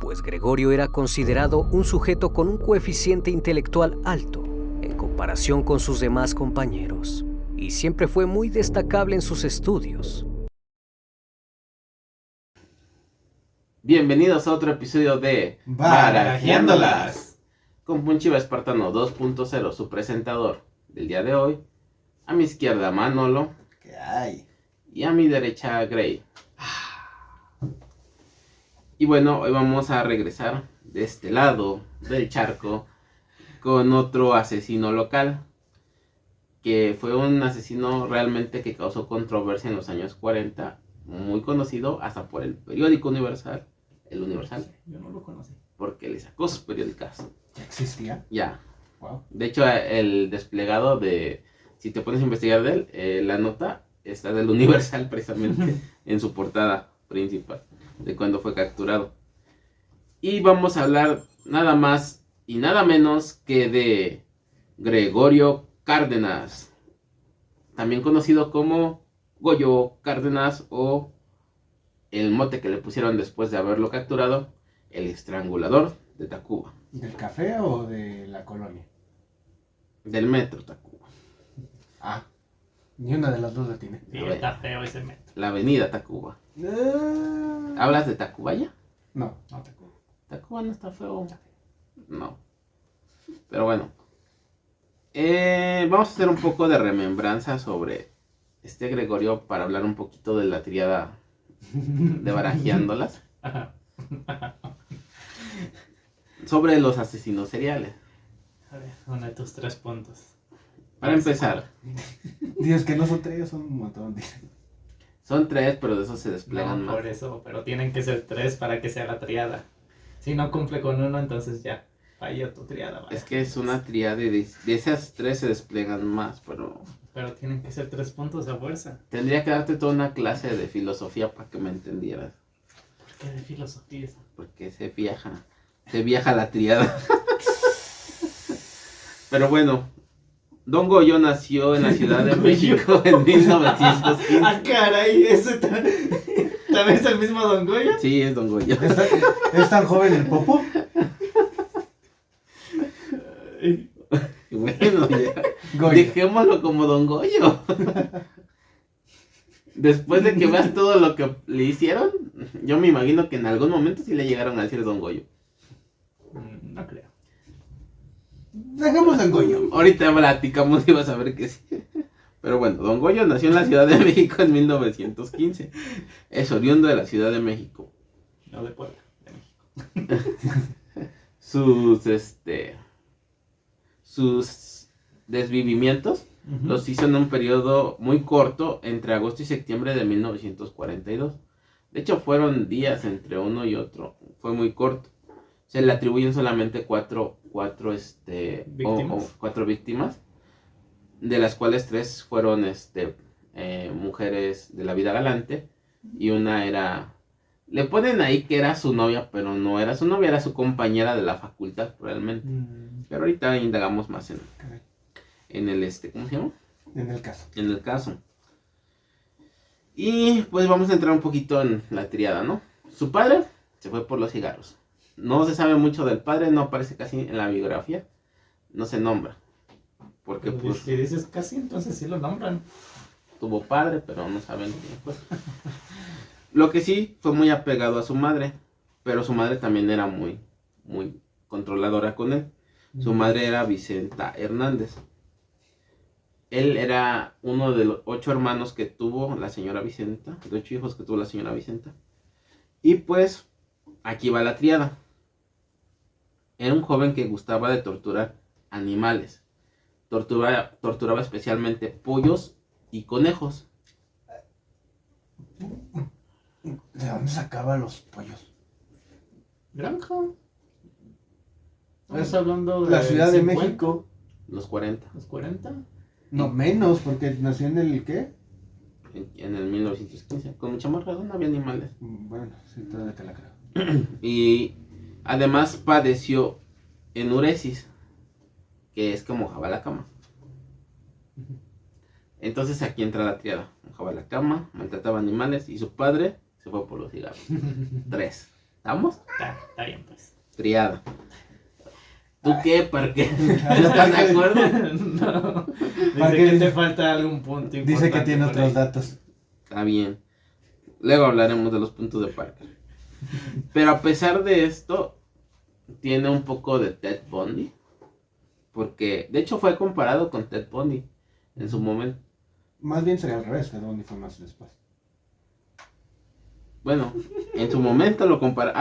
pues Gregorio era considerado un sujeto con un coeficiente intelectual alto en comparación con sus demás compañeros, y siempre fue muy destacable en sus estudios. Bienvenidos a otro episodio de Barajeándolas con Punchiva Espartano 2.0, su presentador del día de hoy. A mi izquierda Manolo. ¿Qué hay? Y a mi derecha Gray. Y bueno, hoy vamos a regresar de este lado del charco con otro asesino local, que fue un asesino realmente que causó controversia en los años 40, muy conocido hasta por el periódico Universal, el Universal. Yo no lo conocí. Porque le sacó sus periódicas. ¿Ya existía? Ya. Wow. De hecho, el desplegado de... Si te pones a investigar de él, la nota está del Universal precisamente en su portada principal de cuando fue capturado. Y vamos a hablar nada más y nada menos que de Gregorio Cárdenas, también conocido como Goyo Cárdenas, o el mote que le pusieron después de haberlo capturado, el estrangulador de Tacuba. ¿Del café o de la colonia? Del metro Tacuba. Ah, ni una de las dos la tiene. Sí, está feo ese metro. La avenida Tacuba. ¿Hablas de Tacubaya? No. No te acuerdo. Tacuba no está feo. No. Pero bueno. Vamos a hacer un poco de remembranza sobre este Gregorio para hablar un poquito de la triada de Barajeándolas. Sobre los asesinos seriales. A ver, uno de tus 3 puntos. Para empezar, Dios, que no son tres, son un montón. son 3, pero de esos se desplegan No, más. por eso, pero tienen que ser 3 para que sea la triada. Si no cumple con uno, entonces ya falló tu triada. Vale. Es que es una triada y de esas 3 se desplegan más, pero Pero tienen que ser 3 puntos a fuerza. tendría que darte toda una clase de filosofía para que me entendieras. ¿Por qué de filosofía? Porque se viaja la triada. Pero bueno, Don Goyo nació en la Ciudad de México en 1915. ¡Ah, caray! ¿Ese también es el mismo Don Goyo? Sí, es Don Goyo. ¿Es tan joven el popo? Bueno, ya. Goyo. Dejémoslo como Don Goyo. Después de que veas todo lo que le hicieron, yo me imagino que en algún momento sí le llegaron a decir Don Goyo. No creo. Dejemos en Goyo. Ahorita platicamos y vas a ver que sí. Pero bueno, Don Goyo nació en la Ciudad de México en 1915. Es oriundo de la Ciudad de México. No de Puebla, de México. Sus desvivimientos los hizo en un periodo muy corto entre agosto y septiembre de 1942. De hecho, fueron días entre uno y otro. Fue muy corto. Se le atribuyen solamente cuatro víctimas, de las cuales 3 fueron mujeres de la vida galante, y una era... Le ponen ahí que era su novia, pero no era su novia, era su compañera de la facultad realmente. Pero ahorita indagamos más en el ¿cómo se llama? En el caso. En el caso. Y pues vamos a entrar un poquito en la triada, ¿no? Su padre se fue por los cigarros. No se sabe mucho del padre, no aparece casi en la biografía. No se nombra. Porque Pero pues si dices casi, entonces sí lo nombran. tuvo padre, pero no saben quién fue. Lo que sí, fue muy apegado a su madre. Pero su madre también era muy controladora con él. Su madre era Vicenta Hernández. Él era uno de los 8 hermanos que tuvo la señora Vicenta, de 8 hijos que tuvo la señora Vicenta. Y pues, aquí va la triada. Era un joven que gustaba de torturar animales. Torturaba especialmente pollos y conejos. ¿De dónde sacaba los pollos? Granja. Estás hablando de La Ciudad de 50, México. Los 40. los 40. No, menos, porque nació en el ¿qué? En el 1915. Con mucha más razón no había animales. Bueno, sí, todavía te la creo. Y además padeció enuresis, que es que mojaba la cama. Entonces aquí entra la triada. Mojaba la cama, maltrataba animales y su padre se fue por los cigarros. 3. ¿Estamos? Está bien, pues. Triada. ¿Tú qué, Parque? ¿Estás de acuerdo? No. Dice ¿Para que qué? te falta algún punto importante. Dice que tiene por otros ahí. datos. Está bien. Luego hablaremos de los puntos de Parker. Pero a pesar de esto, tiene un poco de Ted Bundy. Porque, de hecho, fue comparado con Ted Bundy en su momento. Más bien sería al revés, que Bundy fue más después. Bueno, en su momento lo compara.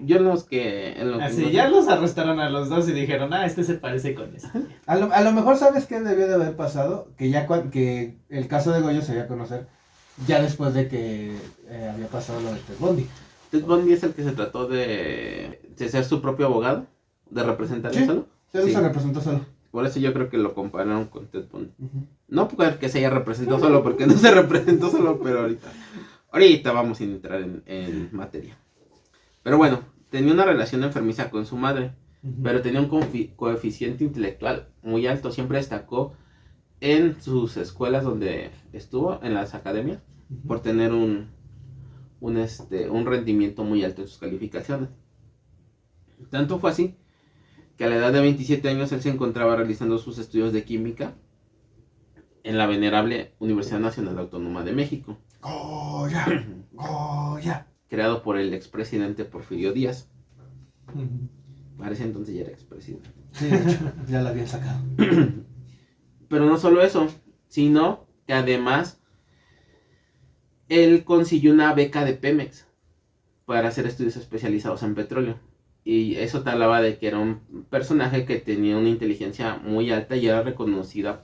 Yo en los que. En lo que Así, no- ya los arrestaron a los dos y dijeron, este se parece con este. A lo mejor, ¿sabes qué debió de haber pasado? Que ya que el caso de Goyo se dio a conocer ya después de que había pasado lo de Ted Bundy. Ted Bundy es el que se trató de ser su propio abogado, de representarse Sí. solo. Él Sí. se representó solo. Por eso yo creo que lo compararon con Ted Bundy. Ujú. No porque se haya representado solo, porque no se representó solo, pero ahorita vamos a entrar en materia. Pero bueno, tenía una relación enfermiza con su madre, pero tenía un coeficiente intelectual muy alto. Siempre destacó en sus escuelas donde estuvo, en las academias, por tener un rendimiento muy alto en sus calificaciones. Tanto fue así que a la edad de 27 años él se encontraba realizando sus estudios de química en la venerable Universidad Nacional Autónoma de México, Goya, Goya. creado por el expresidente Porfirio Díaz. Parece entonces ya era expresidente. Sí, de hecho, ya la habían sacado. Pero no solo eso, sino que además él consiguió una beca de Pemex para hacer estudios especializados en petróleo. Y eso te hablaba de que era un personaje que tenía una inteligencia muy alta y era reconocido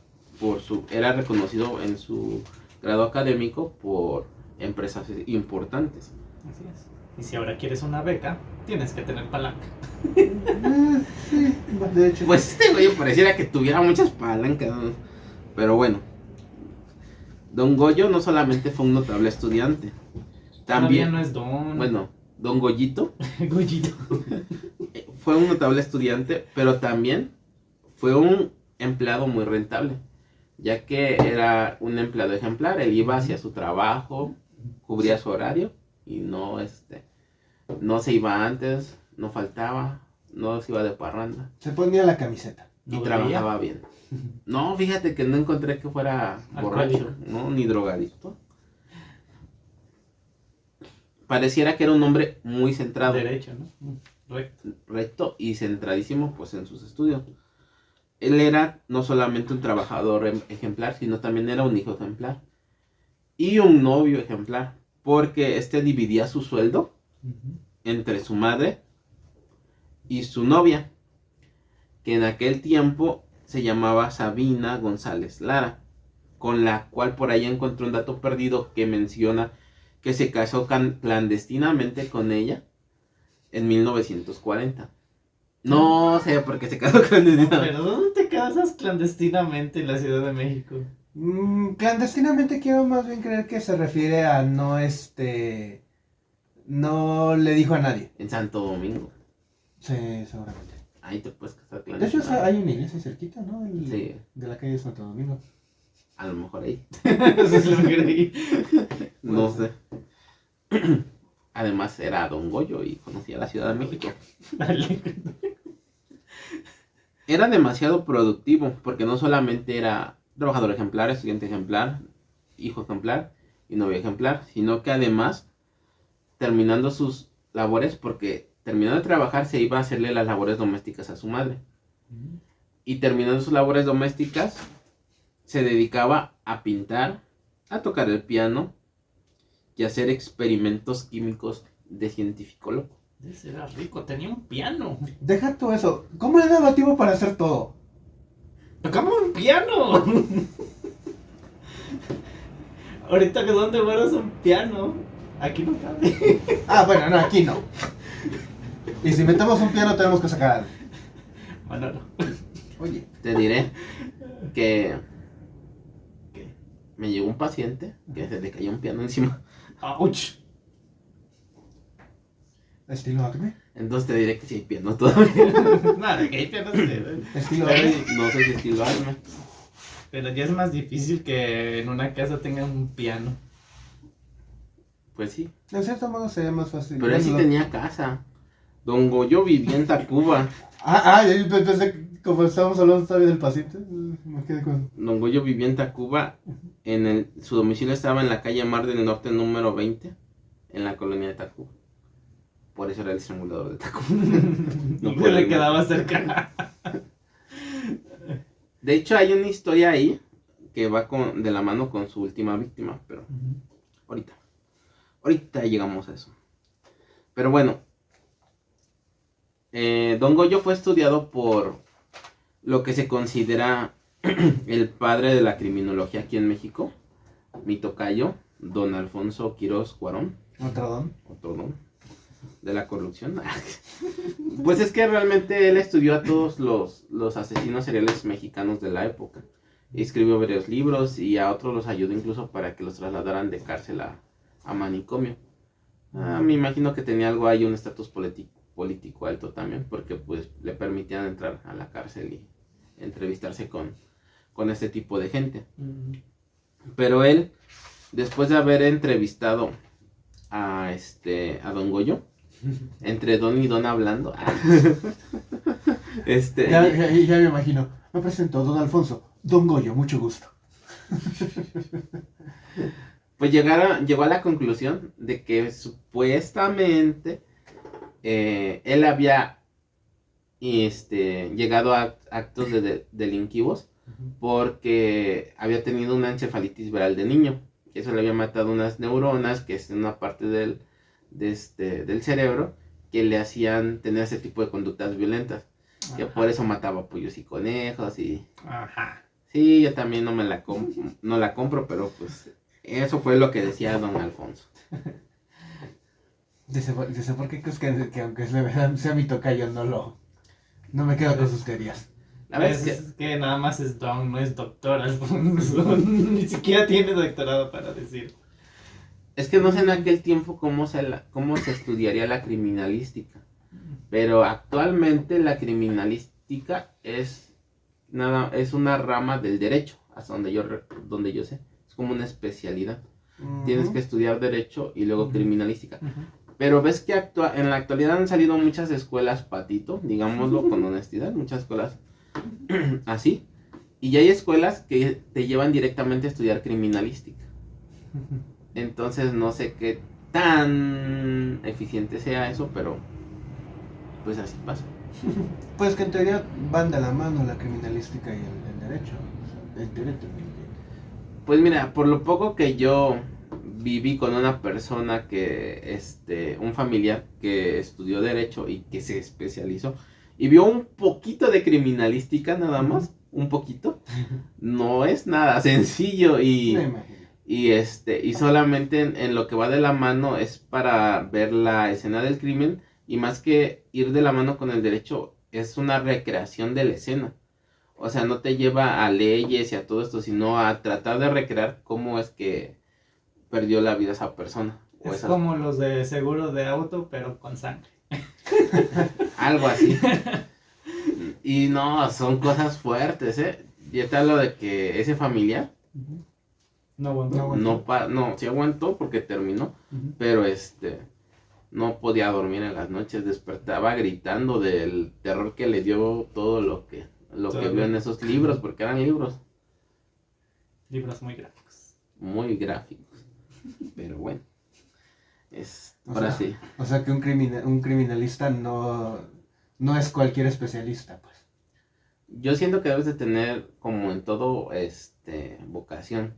en su grado académico por empresas importantes. Así es. Y si ahora quieres una beca, tienes que tener palanca. Sí, de hecho. Pues este güey pareciera que tuviera muchas palancas, ¿no? Pero bueno, Don Goyo no solamente fue un notable estudiante, Todavía también, no es don. bueno, Don Goyito Goyito. fue un notable estudiante, pero también fue un empleado muy rentable, ya que era un empleado ejemplar. Él iba hacia su trabajo, cubría su horario y no se iba antes, no faltaba, no se iba de parranda Se ponía la camiseta. y ¿No trabajaba bien. No, fíjate que no encontré que fuera borracho, ¿no? Ni drogadicto. Pareciera que era un hombre muy centrado, Derecho, ¿no? Recto. recto y centradísimo pues en sus estudios. Él era no solamente un trabajador ejemplar, sino también era un hijo ejemplar y un novio ejemplar, porque dividía su sueldo entre su madre y su novia, que en aquel tiempo se llamaba Sabina González Lara, con la cual por ahí encontré un dato perdido que menciona que se casó clandestinamente con ella en 1940. No sé por qué se casó clandestinamente. ¿Pero dónde te casas clandestinamente en la Ciudad de México? Clandestinamente quiero más bien creer que se refiere a no le dijo a nadie. En Santo Domingo. Sí, seguramente. Ahí te puedes casar De hecho, clandestinamente. hay una iglesia cerquita, ¿no? Sí. De la calle Santo Domingo. A lo mejor ahí. Eso es lo que creí. No sé. Además era Don Goyo y conocía la Ciudad de México. Dale. Era demasiado productivo porque no solamente era trabajador ejemplar, estudiante ejemplar, hijo ejemplar y novio ejemplar, sino que además, terminando sus labores, porque terminando de trabajar se iba a hacerle las labores domésticas a su madre. Y terminando sus labores domésticas, se dedicaba a pintar, a tocar el piano y a hacer experimentos químicos de científico loco. Ese era rico, tenía un piano. Deja todo eso. ¿Cómo le daba tiempo para hacer todo? ¡Tocamos un piano! Ahorita que dónde guardas un piano, aquí no cabe. Ah, bueno, no, aquí no. Y si metemos un piano tenemos que sacar algo. Manolo. Oye, Te diré que ¿Qué? me llegó un paciente que se le cayó un piano encima. ¡Auch! estilo Acme. Entonces te diré que sí hay piano todavía. Nada, que hay pianos de... Estilo Acme. No sé si estilo alma. Pero ya es más difícil que en una casa tengan un piano. Pues sí. En cierto modo sería más fácil. Pero él sí Bueno, tenía casa. Don Goyo vivía en Tacuba. Yo pensé que como estábamos hablando todavía del paciente, me quedé con... Don Goyo vivía en Tacuba. Su domicilio estaba en la calle Mar del Norte número 20, en la colonia de Tacuba. Por eso era el estrangulador de Tacuba. No por le el- quedaba cerca. De hecho, hay una historia ahí que va de la mano con su última víctima, pero ahorita llegamos a eso. Pero bueno, Don Goyo fue estudiado por lo que se considera el padre de la criminología aquí en México, mi tocayo, don Alfonso Quirós Cuarón, ¿Otro otro de la corrupción. Pues es que realmente él estudió a todos los asesinos seriales mexicanos de la época. Escribió varios libros y a otros los ayudó incluso para que los trasladaran de cárcel a manicomio. Me imagino que tenía algo ahí, un estatus político alto también, porque pues le permitían entrar a la cárcel y entrevistarse con este tipo de gente. Pero él, después de haber entrevistado a Don Goyo, entre don y don hablando, Ya me imagino. Me presento, don Alfonso. Don Goyo, mucho gusto. pues llegó a la conclusión de que supuestamente él había llegado a actos delinquivos porque había tenido una encefalitis viral de niño, que eso le había matado unas neuronas, que es una parte del cerebro, que le hacían tener ese tipo de conductas violentas, que por eso mataba pollos y conejos y... Ajá. Sí, yo también no la compro, pero pues eso fue lo que decía don Alfonso. Dice, ¿por qué crees que aunque sea mi tocayo no me quedo con sus teorías? La verdad es Es que nada más es don, no es doctor Alfonso. Ni siquiera tiene doctorado para decir. que no sé en aquel tiempo cómo se estudiaría la criminalística, pero actualmente la criminalística es una rama del derecho, hasta donde yo sé, es como una especialidad. Tienes que estudiar derecho y luego criminalística. Pero ves que en la actualidad han salido muchas escuelas patito, digámoslo con honestidad, muchas escuelas así. Y ya hay escuelas que te llevan directamente a estudiar criminalística. Entonces no sé qué tan eficiente sea eso, pero pues así pasa. Pues que en teoría van de la mano la criminalística y el derecho. O sea, en teoría también. Pues mira, por lo poco que yo viví con una persona un familiar que estudió derecho y que se especializó y vio un poquito de criminalística nada más, un poquito, no es nada sencillo Me imagino. y solamente en lo que va de la mano es para ver la escena del crimen y más que ir de la mano con el derecho es una recreación de la escena. O sea, no te lleva a leyes y a todo esto, sino a tratar de recrear cómo es que perdió la vida esa persona. Es como los de seguro de auto, pero con sangre. Algo así. Y no, son cosas fuertes, ¿eh? Yo te hablo de que ese familiar No aguantó. no, sí aguantó porque terminó, pero no podía dormir en las noches, despertaba gritando del terror que le dio todo lo que vio en esos libros, porque eran libros Libros muy gráficos. muy gráficos. Pero bueno, Ahora sí. O sea que un criminalista no es cualquier especialista, pues. Yo siento que debes de tener, como en todo, vocación.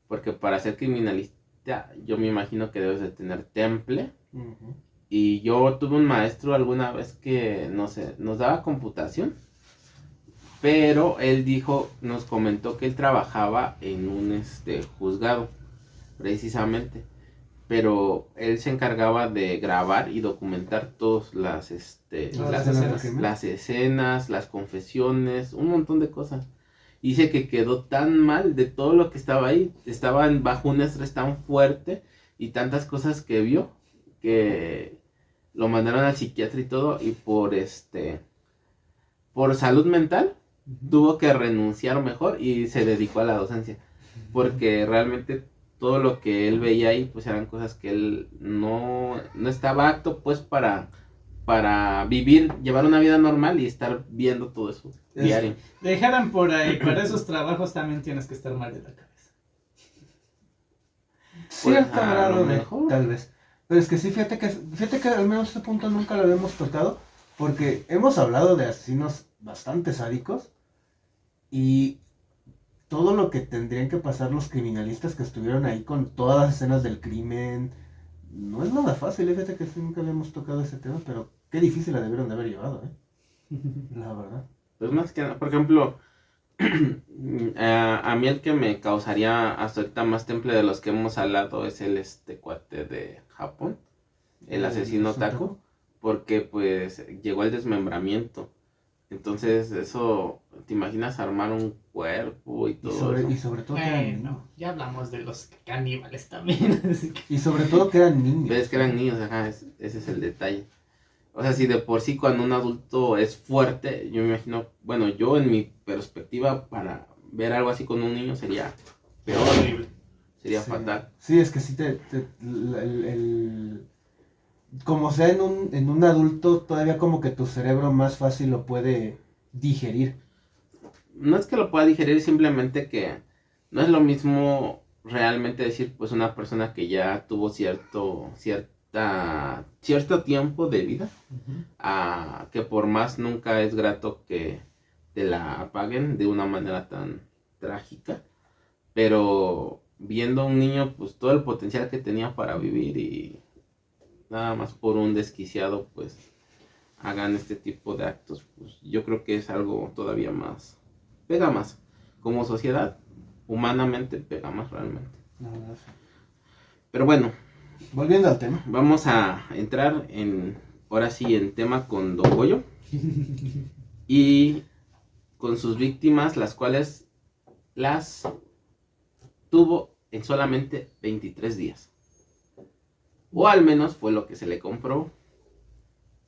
Porque para ser criminalista, yo me imagino que debes de tener temple. Y yo tuve un maestro alguna vez que, no sé, nos daba computación. Pero él nos comentó que él trabajaba en un juzgado, precisamente. Pero él se encargaba de grabar y documentar todas las escenas, las confesiones, un montón de cosas. Y dice que quedó tan mal de todo lo que estaba ahí, estaban bajo un estrés tan fuerte y tantas cosas que vio que lo mandaron al psiquiatra y todo, y por salud mental tuvo que renunciar mejor y se dedicó a la docencia, porque realmente todo lo que él veía ahí pues eran cosas que él no estaba apto pues para para vivir, llevar una vida normal y estar viendo todo eso diario. Dejaran por ahí, para esos trabajos también tienes que estar mal de la cabeza. Cierto Pues, a grado lo de, mejor. tal vez. Pero es que sí, fíjate que al menos este punto nunca lo habíamos tocado, porque hemos hablado de asesinos bastante sádicos y todo lo que tendrían que pasar los criminalistas que estuvieron ahí con todas las escenas del crimen, no es nada fácil, fíjate que sí, nunca habíamos tocado ese tema, pero qué difícil la debieron de haber llevado, la verdad. Pues más que nada, por ejemplo, a mí el que me causaría hasta ahorita más temple de los que hemos hablado es el cuate de Japón, el asesino Taco, porque pues llegó al desmembramiento. Entonces eso, ¿te imaginas armar un cuerpo y todo eso? Y sobre todo que eran niños. Bueno, ya hablamos de los caníbales también. Así que... Y sobre todo que eran niños. Ves que eran niños, ajá, ese es el detalle. O sea, si de por sí cuando un adulto es fuerte, yo me imagino, bueno, yo en mi perspectiva, para ver algo así con un niño sería peor, horrible. sería Sí. fatal. Sí, es que sí como sea en un adulto, todavía como que tu cerebro más fácil lo puede digerir. No es que lo pueda digerir, simplemente que no es lo mismo realmente decir, pues una persona que ya tuvo cierto tiempo de vida, a que por más nunca es grato que te la apaguen de una manera tan trágica, pero viendo a un niño pues todo el potencial que tenía para vivir y nada más por un desquiciado pues hagan este tipo de actos, pues yo creo que es algo todavía más, pega más, como sociedad, humanamente pega más realmente. La verdad, sí. Pero bueno, Volviendo al tema. vamos a entrar ahora sí en tema con Don Goyo y con sus víctimas, las cuales las tuvo en solamente 23 días. O al menos fue lo que se le comprobó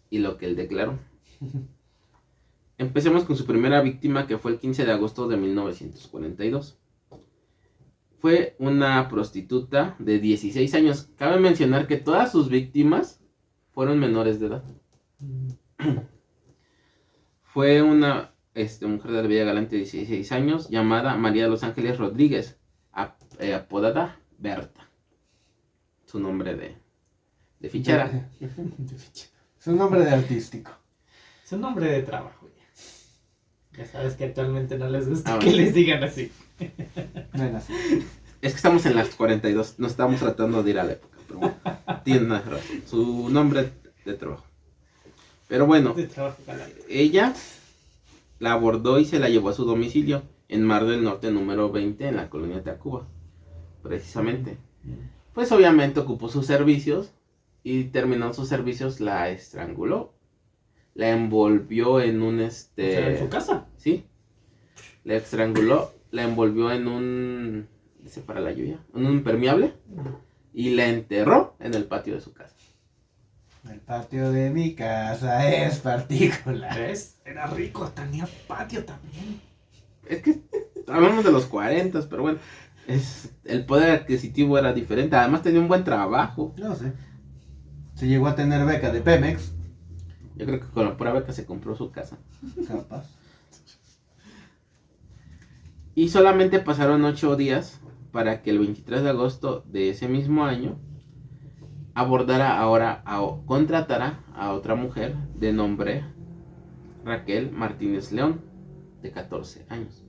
y lo que él declaró. Empecemos con su primera víctima, que fue el 15 de agosto de 1942. Fue una prostituta de 16 años. Cabe mencionar que todas sus víctimas fueron menores de edad. Fue una mujer de la Villa Galante de 16 años, llamada María de los Ángeles Rodríguez, apodada Berta. Su nombre de fichera. Es un nombre de artístico. Es un nombre de trabajo ya. Ya sabes que actualmente no les gusta Ah, que bueno. les digan así. Bueno, sí. Es que estamos en las 42, no estamos tratando de ir a la época, pero bueno, tiene razón, su nombre de trabajo. Pero bueno, De trabajo galán. ella la abordó y se la llevó a su domicilio en Mar del Norte número 20 en la colonia Tacuba, precisamente. Pues obviamente ocupó sus servicios y terminó sus servicios, la estranguló, la envolvió en un O sea, en su casa. sí, la estranguló, la envolvió en un, dice para la lluvia, en un impermeable y la enterró en el patio de su casa. El patio de mi casa es particular. ¿Ves? Era rico, tenía patio también. Es que hablamos de los 40, pero bueno, el poder adquisitivo era diferente, además tenía un buen trabajo. No sé. Se llegó a tener beca de Pemex. Yo creo que con la pura beca se compró su casa. Capaz. Y solamente pasaron 8 días para que el 23 de agosto de ese mismo año contratara a otra mujer de nombre Raquel Martínez León, de 14 años,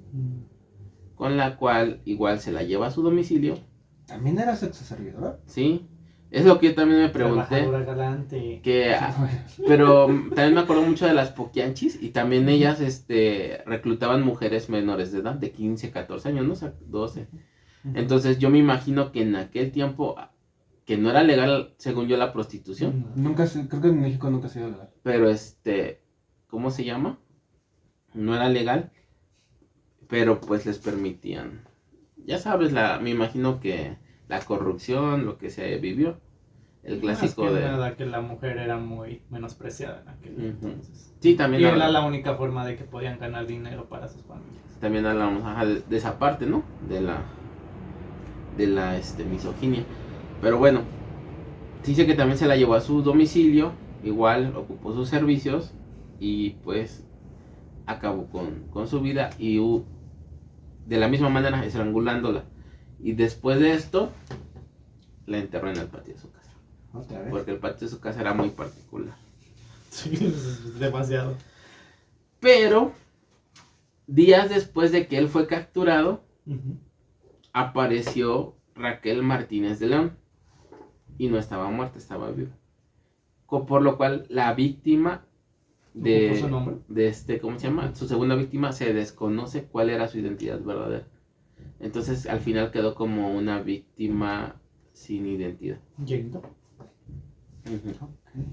con la cual igual se la lleva a su domicilio. ¿También era sexo servidora? Sí, es lo que yo también me pregunté. Trabajadora galante. Pero también me acuerdo mucho de las poquianchis y también ellas reclutaban mujeres menores de edad, de 15, 14 años, no sé, 12. Entonces yo me imagino que en aquel tiempo, que no era legal, según yo, la prostitución, Creo que en México nunca se dio legal. pero ¿cómo se llama? No era legal, pero pues les permitían. Ya sabes, me imagino que la corrupción, lo que se vivió, el clásico Más que de... nada que la mujer era muy menospreciada en aquel entonces. Sí, también Y era hablamos, la única forma de que podían ganar dinero para sus familias. también hablamos de esa parte, ¿no? De la misoginia. Pero bueno, dice que también se la llevó a su domicilio igual ocupó sus servicios y pues acabó con su vida y de la misma manera estrangulándola. Y después de esto, la enterró en el patio de su casa. ¿Otra vez? Porque el patio de su casa era muy particular. Sí, es demasiado. Pero, días después de que él fue capturado, Ujú. apareció Raquel Martínez de León. Y no estaba muerta, estaba viva. Por lo cual, la víctima ¿Ocupó su nombre? de ¿cómo se llama? Su segunda víctima se desconoce cuál era su identidad verdadera. Entonces, al final quedó como una víctima sin identidad. Yendo. Ujú. Ok.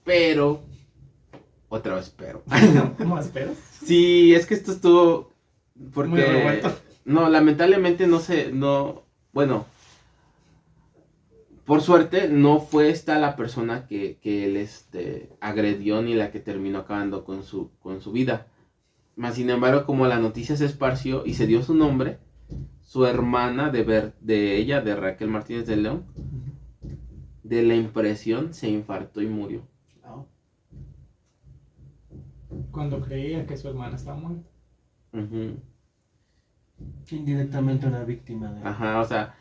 Pero, otra vez pero. ¿Más pedos? Sí, es que esto estuvo porque Muy revuelto. no, lamentablemente bueno, por suerte no fue esta la persona que él agredió ni la que terminó acabando con su vida. Más sin embargo, como la noticia se esparció y se dio su nombre, su hermana de Raquel Martínez de León, de la impresión se infartó y murió. Ah, Cuando creía que su hermana estaba muerta. Ujú. indirectamente una víctima de... Ajá, o sea,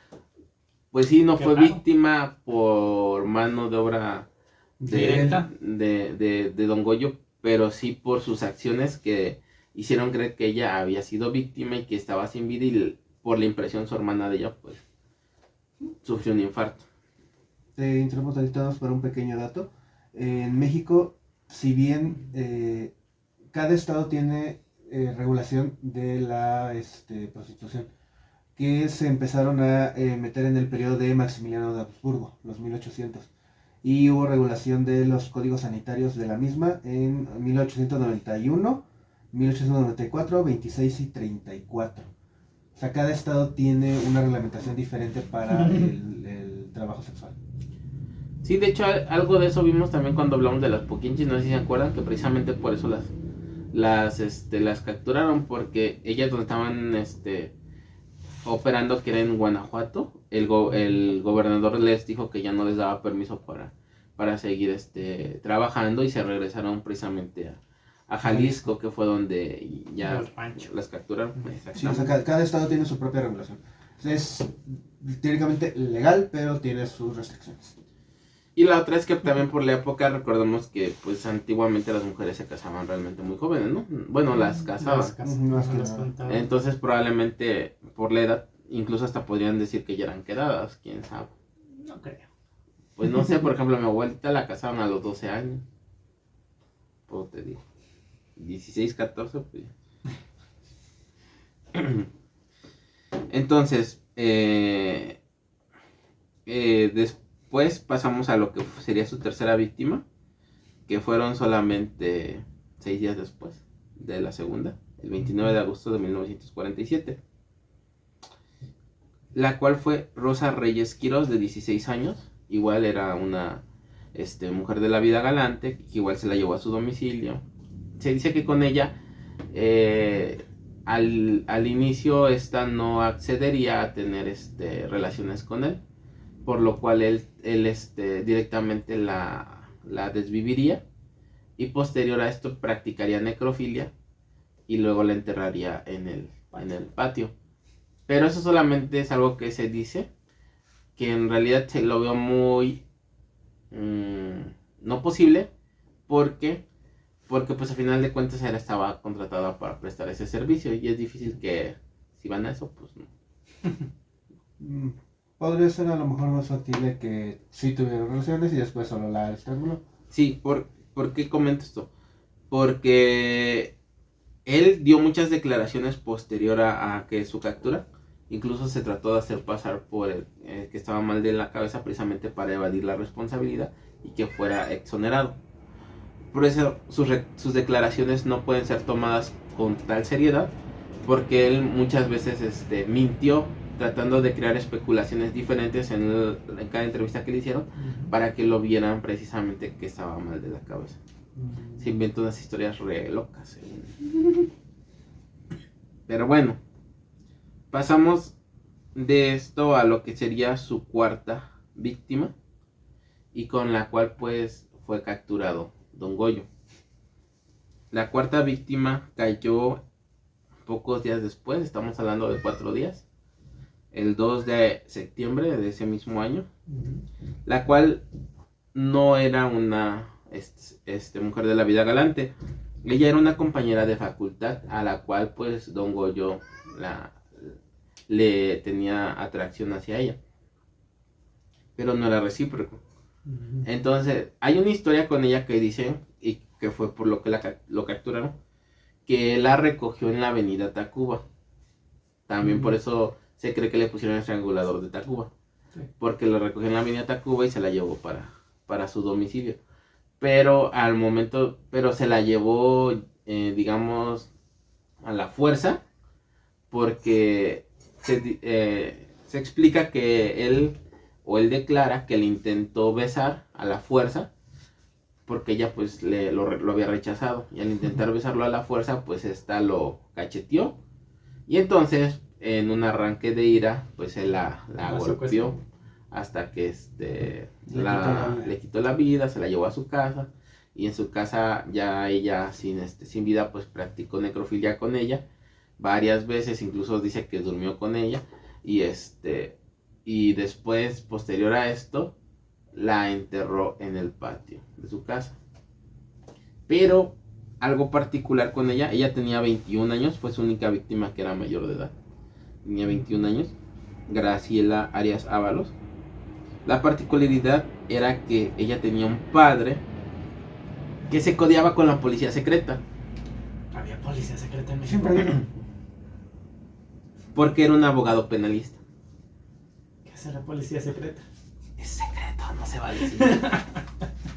pues sí, no Qué fue raro. víctima por mano de obra Directa. de Don Goyo, pero sí por sus acciones que hicieron creer que ella había sido víctima y que estaba sin vida y por la impresión su hermana de ella, pues, sufrió un infarto. Te interrumpo tantito más para un pequeño dato. En México, si bien cada estado tiene regulación de la prostitución, que se empezaron a meter en el periodo de Maximiliano de Habsburgo, los 1800. Y hubo regulación de los códigos sanitarios de la misma en 1891, 1894, 26 y 34. O sea, cada estado tiene una reglamentación diferente para el trabajo sexual. Sí, de hecho, algo de eso vimos también cuando hablamos de las poquinchis, no sé si se acuerdan, que precisamente por eso las capturaron, porque ellas donde estaban operando, que era en Guanajuato, el gobernador les dijo que ya no les daba permiso para seguir trabajando y se regresaron precisamente a Jalisco, que fue donde ya Los ranchos. las capturaron. Sí, o sea, cada estado tiene su propia regulación. Es teóricamente legal, pero tiene sus restricciones. Y la otra es que también por la época recordemos que pues antiguamente las mujeres se casaban realmente muy jóvenes, ¿no? Bueno, las casaban. Más que las nada. contaban. Entonces probablemente por la edad, incluso hasta podrían decir que ya eran quedadas, quién sabe. No creo. Pues no sé, por ejemplo, a mi abuelita la casaron a los 12 años. Pues te digo. 16, 14, pues. Entonces, después pasamos a lo que sería su tercera víctima, que fueron solamente 6 días después de la segunda, el 29 de agosto de 1947. La cual fue Rosa Reyes Quirós, de 16 años. Igual era una mujer de la vida galante, que igual se la llevó a su domicilio. Se dice que con ella, al inicio, esta no accedería a tener relaciones con él, por lo cual él directamente la desviviría y posterior a esto practicaría necrofilia y luego la enterraría en el patio. Pero eso solamente es algo que se dice, que en realidad se lo veo muy no posible, porque pues a final de cuentas ella estaba contratada para prestar ese servicio y es difícil que si van a eso, pues no. Podría ser a lo mejor más factible que sí tuvieron relaciones y después solo la estranguló. Sí, ¿por qué comento esto? Porque él dio muchas declaraciones posterior a que su captura. Incluso se trató de hacer pasar por que estaba mal de la cabeza precisamente para evadir la responsabilidad y que fuera exonerado. Por eso sus declaraciones no pueden ser tomadas con tal seriedad, porque él muchas veces mintió tratando de crear especulaciones diferentes en cada entrevista que le hicieron para que lo vieran precisamente que estaba mal de la cabeza. Se inventó unas historias re locas. Pero bueno, pasamos de esto a lo que sería su cuarta víctima y con la cual pues fue capturado don Goyo. La cuarta víctima cayó pocos días después, estamos hablando de 4 días, el 2 de septiembre de ese mismo año, la cual no era una mujer de la vida galante. Ella era una compañera de facultad a la cual pues don Goyo le tenía atracción hacia ella, pero no era recíproco. Entonces hay una historia con ella que dice, y que fue por lo que lo capturaron, que la recogió en la avenida Tacuba. También por eso se cree que le pusieron el estrangulador de Tacuba, porque lo recogió en la avenida Tacuba y se la llevó para su domicilio. Pero al momento, se la llevó, digamos, a la fuerza, porque se explica que él declara que le intentó besar a la fuerza, porque ella pues lo había rechazado, y al intentar besarlo a la fuerza, pues esta lo cacheteó, y entonces en un arranque de ira, pues él la golpeó hasta que le quitó la vida, se la llevó a su casa, y en su casa ya ella sin vida pues practicó necrofilia con ella varias veces, incluso dice que durmió con ella, y después, posterior a esto, la enterró en el patio de su casa. Pero algo particular con ella tenía 21 años, fue su única víctima que era mayor de edad, tenía 21 años, Graciela Arias Ábalos. La particularidad era que ella tenía un padre que se codeaba con la policía secreta. Había policía secreta en México. Siempre. Porque era un abogado penalista. ¿Qué hace la policía secreta? Es secreto, no se va a decir.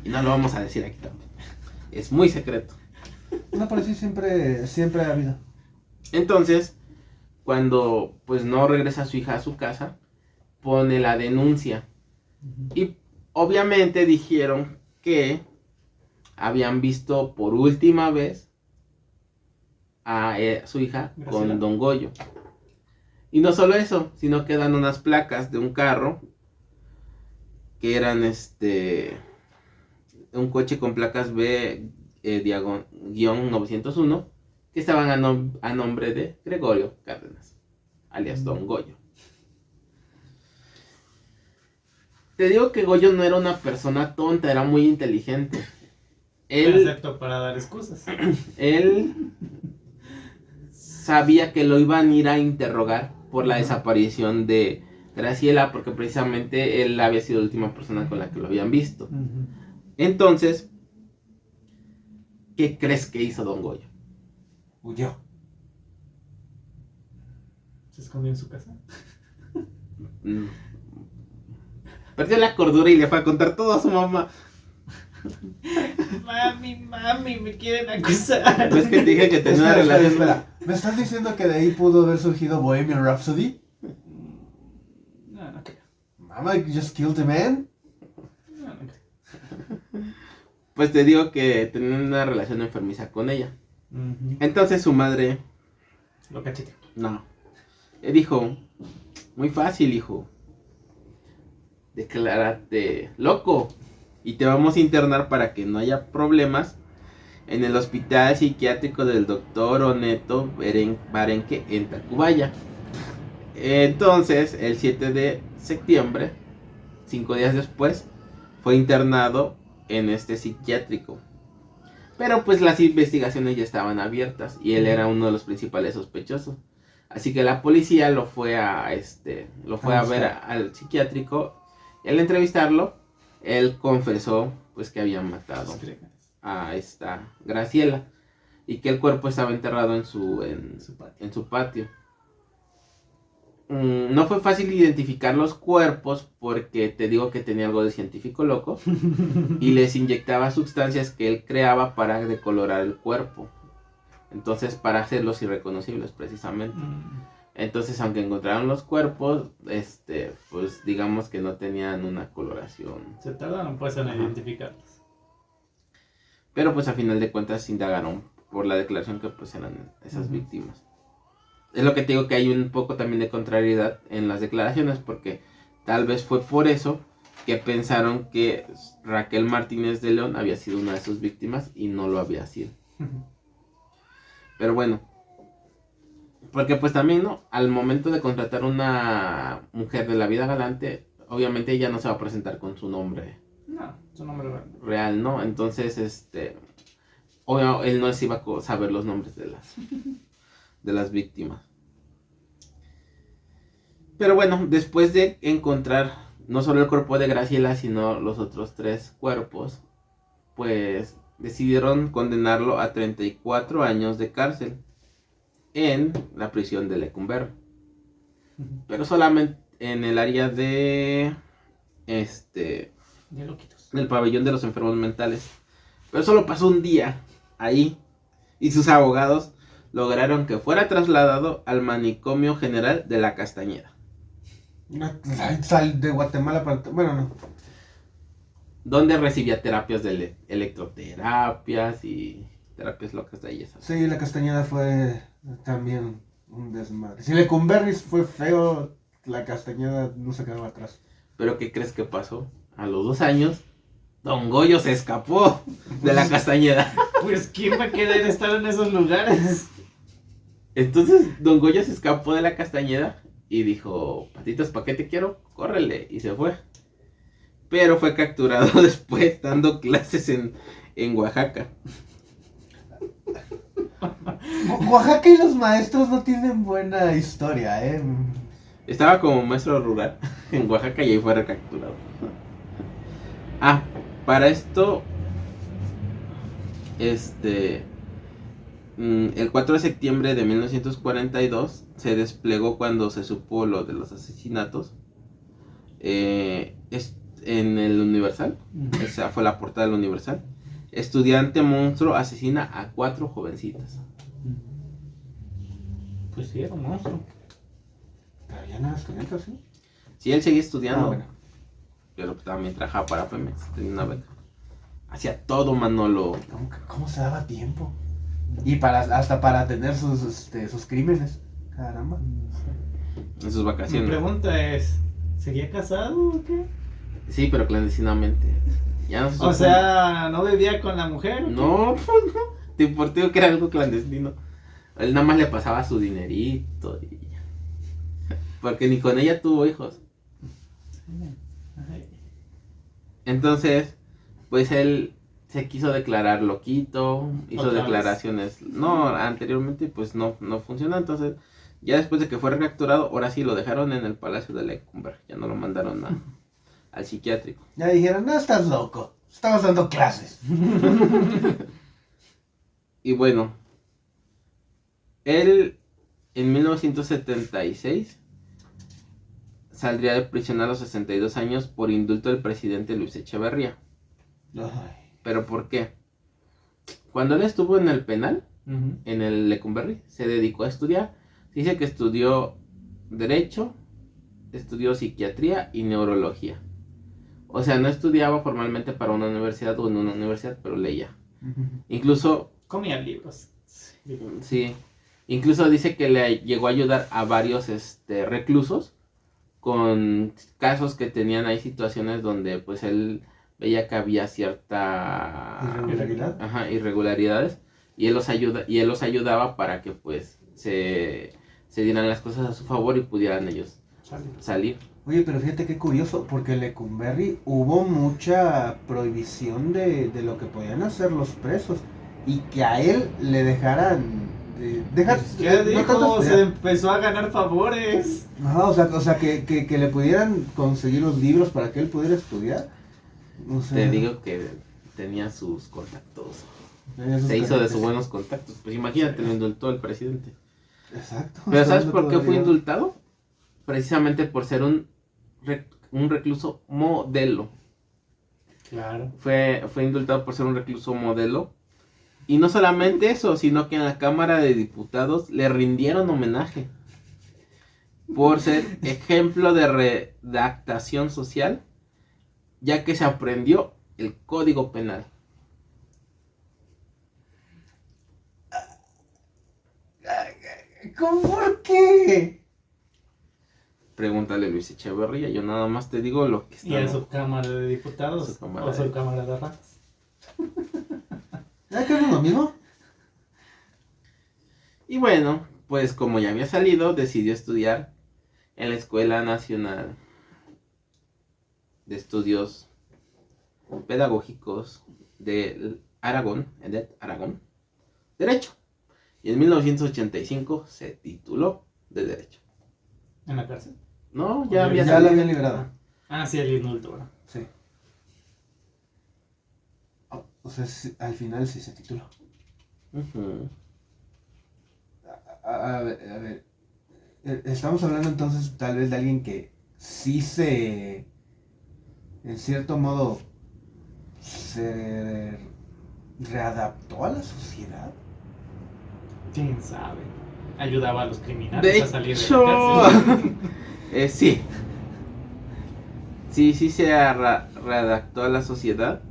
Y no lo vamos a decir aquí también. Es muy secreto. Una policía siempre ha habido. Entonces, cuando pues no regresa su hija a su casa, pone la denuncia. Y obviamente dijeron que habían visto por última vez a su hija con don Goyo. Y no solo eso, sino que dan unas placas de un carro que eran un coche con placas B-901 que estaban a nombre de Gregorio Cárdenas, alias don Goyo. Te digo que Goyo no era una persona tonta, era muy inteligente. Excepto para dar excusas. Él sabía que lo iban a ir a interrogar por la desaparición de Graciela, porque precisamente él había sido la última persona con la que lo habían visto. Entonces, ¿qué crees que hizo don Goyo? Huyó. ¿Se escondió en su casa? Perdió la cordura y le fue a contar todo a su mamá. Mami, me quieren acusar. ¿Ves que te dije que tenía una relación? Espera. ¿Me estás diciendo que de ahí pudo haber surgido Bohemian Rhapsody? No creo. Mama just killed a man. No creo. Pues te digo que tenía una relación enfermiza con ella. Entonces su madre... Lo cacheteó. No. Le dijo, muy fácil, hijo. Declárate loco y te vamos a internar para que no haya problemas en el hospital psiquiátrico del doctor Oneto Barenque en Tacubaya. Entonces, el 7 de septiembre, 5 días después, fue internado en este psiquiátrico. Pero pues las investigaciones ya estaban abiertas y él era uno de los principales sospechosos. Así que la policía lo fue a ver al psiquiátrico. Y al entrevistarlo, él confesó pues que había matado a esta Graciela y que el cuerpo estaba enterrado en su patio. No fue fácil identificar los cuerpos porque te digo que tenía algo de científico loco y les inyectaba sustancias que él creaba para decolorar el cuerpo. Entonces, para hacerlos irreconocibles precisamente. Entonces, aunque encontraron los cuerpos, pues digamos que no tenían una coloración. Se tardaron pues en identificarlos. Pero pues a final de cuentas indagaron por la declaración que pues eran esas víctimas. Es lo que te digo, que hay un poco también de contrariedad en las declaraciones, porque tal vez fue por eso que pensaron que Raquel Martínez de León había sido una de sus víctimas y no lo había sido. Pero bueno, porque pues también, ¿no? Al momento de contratar una mujer de la vida galante, obviamente ella no se va a presentar con su nombre No, su nombre real. real, ¿no? Entonces, obvio, él no se iba a saber los nombres de las víctimas. Pero bueno, después de encontrar no solo el cuerpo de Graciela, sino los otros 3 cuerpos, pues decidieron condenarlo a 34 años de cárcel en la prisión de Lecumberri. Pero solamente en el área de De loquitos. del pabellón de los enfermos mentales. Pero solo pasó un día ahí y sus abogados lograron que fuera trasladado al manicomio general de la Castañeda. Sal de Guatemala para... Bueno, no. Donde recibía terapias de electroterapias y terapias locas de ellas. Sí, la Castañeda fue también un desmadre. Si Lecumberri fue feo, la Castañeda no se quedaba atrás. Pero ¿qué crees que pasó? A los 2 años, Don Goyo se escapó de la Castañeda. Pues, ¿quién va a querer estar en esos lugares? Entonces, Don Goyo se escapó de la Castañeda y dijo, patitas, ¿pa' qué te quiero? Córrele. Y se fue. Pero fue capturado después dando clases en Oaxaca. Oaxaca y los maestros no tienen buena historia, ¿eh? Estaba como maestro rural en Oaxaca y ahí fue recapturado. Para esto, el 4 de septiembre de 1942 se desplegó cuando se supo lo de los asesinatos. En el Universal, esa fue la portada del Universal. Estudiante monstruo asesina a 4 jovencitas. Pues sí, era un monstruo. Pero ya no era estudiante, ¿sí? Sí, él seguía estudiando, Bueno. pero también trabajaba para Pemex, tenía una beca. Hacía todo Manolo. ¿Cómo se daba tiempo? Y hasta para tener sus crímenes. Caramba. En sus Mi vacaciones. pregunta es, ¿seguía casado o qué? Sí, pero clandestinamente. Ya no se O supo. sea, ¿no vivía con la mujer? ¿o qué? No, pues no. Por ti que era algo clandestino. Él nada más le pasaba su dinerito. Porque ni con ella tuvo hijos. Ay. Entonces, pues él se quiso declarar loquito. Hizo ¿Otra vez? declaraciones. No, anteriormente pues no funcionó. Entonces, ya después de que fue recapturado, ahora sí lo dejaron en el Palacio de Lecumberri. Ya no lo mandaron al psiquiátrico. Ya dijeron, no, estás loco. Estabas dando clases. Y bueno, él en 1976 saldría de prisión a los 62 años por indulto del presidente Luis Echeverría. Ay. ¿Pero por qué? Cuando él estuvo en el penal, Ujú. en el Lecumberri, se dedicó a estudiar. Dice que estudió Derecho, estudió Psiquiatría y Neurología. O sea, no estudiaba formalmente para una universidad o en una universidad, pero leía. Incluso, Comía libros. sí, incluso dice que le llegó a ayudar a varios reclusos con casos que tenían ahí situaciones donde pues él veía que había cierta ¿Irregularidad? irregularidades y él los ayudaba para que pues se dieran las cosas a su favor y pudieran ellos salir. Oye, pero fíjate qué curioso, porque en Lecumberri hubo mucha prohibición de lo que podían hacer los presos y que a él le dejaran ¿Qué no dijo? tanto Se estudiar. empezó a ganar favores. Ajá, o sea que le pudieran conseguir los libros para que él pudiera estudiar. O sea, Te digo que tenía sus contactos. tenía sus Se hizo de caretas. sus buenos contactos. Pues imagínate, lo indultó el presidente. Exacto. Pero ¿sabes por qué Todavía. fue indultado? Precisamente por ser un recluso modelo. Claro. Fue indultado por ser un recluso modelo. Y no solamente eso, sino que en la Cámara de Diputados le rindieron homenaje. Por ser ejemplo de redactación social, ya que se aprendió el Código Penal. ¿Cómo por qué? pregúntale a Luis Echeverría, yo nada más te digo lo que está. ¿Y a su Cámara de Diputados? Su Cámara ¿O su de- Cámara de Ratas? ¿Ya que es lo mismo? Y bueno, pues como ya había salido, decidió estudiar en la Escuela Nacional de Estudios Pedagógicos de Aragón, EDET Aragón, Derecho. Y en 1985 se tituló de Derecho. ¿En la cárcel? No, ya había Ya la salido. habían liberado. Ah, sí, el indulto, ¿verdad? Sí. O sea, al final sí se tituló. Ujú. A ver, estamos hablando entonces tal vez de alguien que sí se, en cierto modo, se readaptó a la sociedad. ¿Quién sabe? Ayudaba a los criminales De a salir de hecho, la cárcel. sí. Sí se readaptó a la sociedad.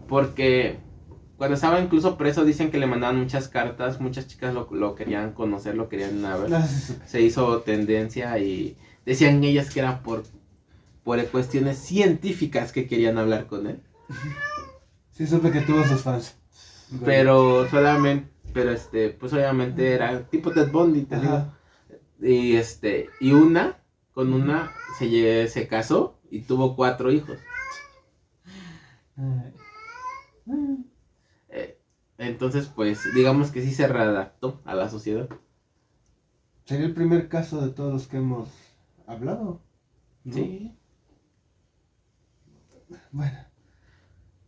Porque cuando estaba incluso preso dicen que le mandaban muchas cartas, muchas chicas lo querían conocer, lo querían ver. No, sí supe. Se hizo tendencia y decían ellas que era por cuestiones científicas que querían hablar con él. Sí supe que tuvo sus fans. Pero solamente, pues obviamente era tipo Ted Bundy, te digo. Ajá. Y con una se casó y tuvo 4 hijos. Ay. Entonces, pues, digamos que sí se readaptó a la sociedad. Sería el primer caso de todos los que hemos hablado, ¿no? Sí. Bueno,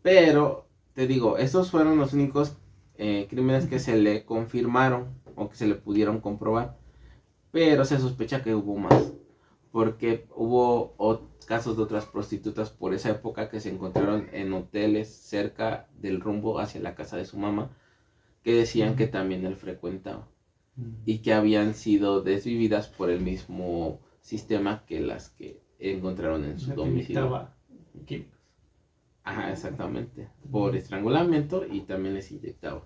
Pero, te digo, esos fueron los únicos crímenes que se le confirmaron o que se le pudieron comprobar. Pero se sospecha que hubo más. Porque hubo casos de otras prostitutas por esa época que se encontraron en hoteles cerca del rumbo hacia la casa de su mamá, que decían que también él frecuentaba y que habían sido desvividas por el mismo sistema que las que encontraron en su Le domicilio. inyectaba químicos. Ajá, exactamente. Por estrangulamiento y también les inyectaba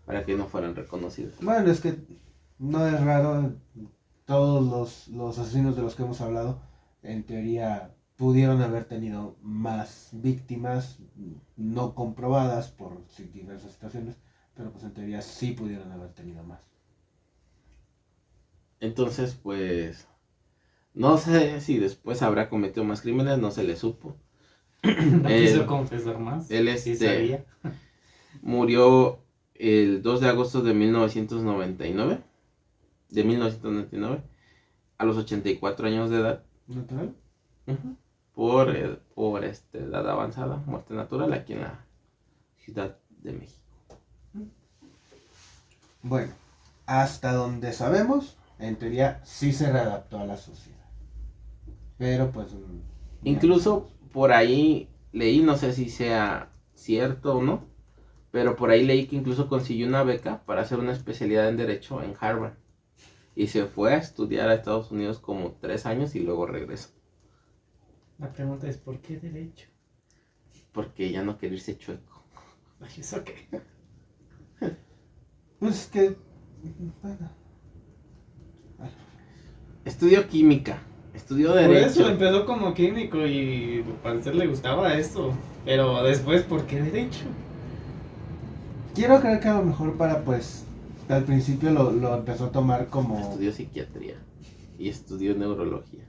para que no fueran reconocidos. bueno, es que no es raro. Todos los asesinos de los que hemos hablado, en teoría, pudieron haber tenido más víctimas no comprobadas por diversas situaciones, pero pues en teoría sí pudieron haber tenido más. Entonces, pues, no sé si después habrá cometido más crímenes, no se le supo. No Él- quiso confesar más. él, Sí sabía. Murió el 2 de agosto de 1999, a los 84 años de edad, ¿Natural? por edad avanzada, muerte natural, aquí en la Ciudad de México. Bueno, hasta donde sabemos, en teoría sí se readaptó a la sociedad. Pero pues... Incluso por ahí leí, no sé si sea cierto o no, pero por ahí leí que incluso consiguió una beca para hacer una especialidad en Derecho en Harvard. Y se fue a estudiar a Estados Unidos como 3 años y luego regresó. La pregunta es, ¿por qué derecho? Porque ya no quería irse chueco. Ay, ¿eso qué? Pues que... Bueno. Estudió química, estudió Por Derecho. eso empezó como químico y al parecer le gustaba esto. Pero después, ¿por qué derecho? Quiero creer que a lo mejor para pues... Al principio lo empezó a tomar como... Estudió psiquiatría y estudió neurología.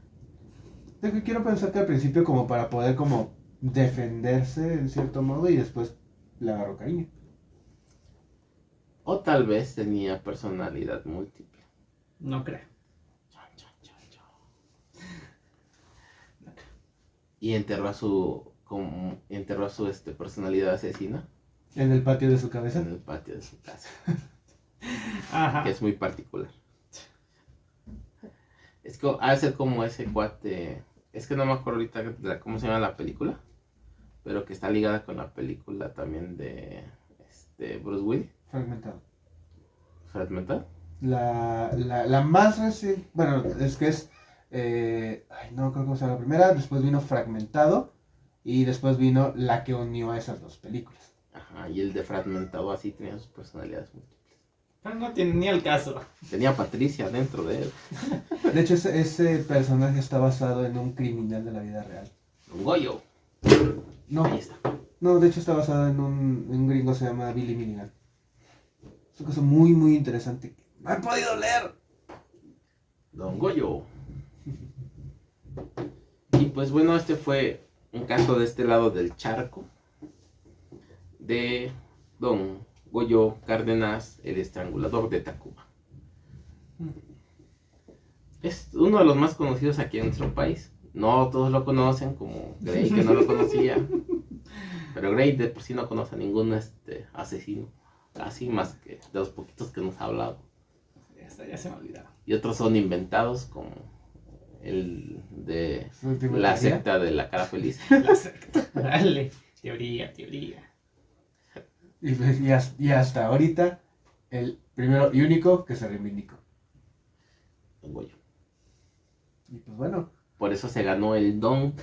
Quiero pensar que al principio como para poder como defenderse en cierto modo y después le agarró cariño. O tal vez tenía personalidad múltiple. No creo. Y enterró a su personalidad asesina En el patio de su cabeza. en el patio de su casa, Ajá. que es muy particular. Es que ha de ser como ese cuate, es que no me acuerdo ahorita cómo se llama la película, pero que está ligada con la película también de Bruce Willis, Fragmentado. Fragmentado. La más reciente, bueno, es que es, ay, no creo cómo se llama la primera, después vino Fragmentado y después vino la que unió a esas dos películas. Ajá, y el de Fragmentado así tenía sus personalidades múltiples. Pero no tiene ni el caso. Tenía a Patricia dentro de él. De hecho, ese personaje está basado en un criminal de la vida real. Don Goyo. No, Ahí está. no, de hecho está basado en un gringo que se llama Billy Milligan. Es una cosa muy, muy interesante. ¡No he podido leer! Don Goyo. Y pues bueno, este fue un caso de este lado del charco. De Don Goyo Cárdenas, el estrangulador de Tacuba. Es uno de los más conocidos aquí en nuestro país. No todos lo conocen, como Gray, que no lo conocía. Pero Gray de por sí no conoce a ningún asesino. Casi más que de los poquitos que nos ha hablado. Ya se me olvidaron. Y otros son inventados, como el de ¿Su última la teoría? secta de la cara feliz. La secta. Dale. Teoría. Y hasta ahorita, el primero y único que se reivindicó. Don Goyo. Y pues bueno. Por eso se ganó el don.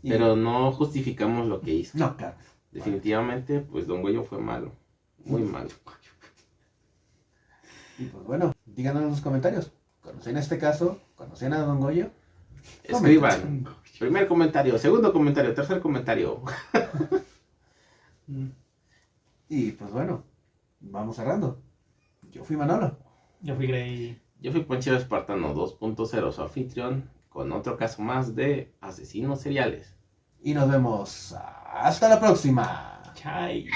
y- Pero no justificamos lo que hizo. No, claro. Definitivamente, pues Don Goyo fue malo. Muy malo. Y pues bueno, díganos en los comentarios. ¿Conocían este caso? ¿Conocían a Don Goyo? Escriban. Primer comentario, segundo comentario, tercer comentario. Y pues bueno, vamos cerrando. Yo fui Manolo. Yo fui Grey. Yo fui Ponchero Espartano 2.0, su anfitrión, con otro caso más de asesinos seriales. Y nos vemos. Hasta la próxima. Chai.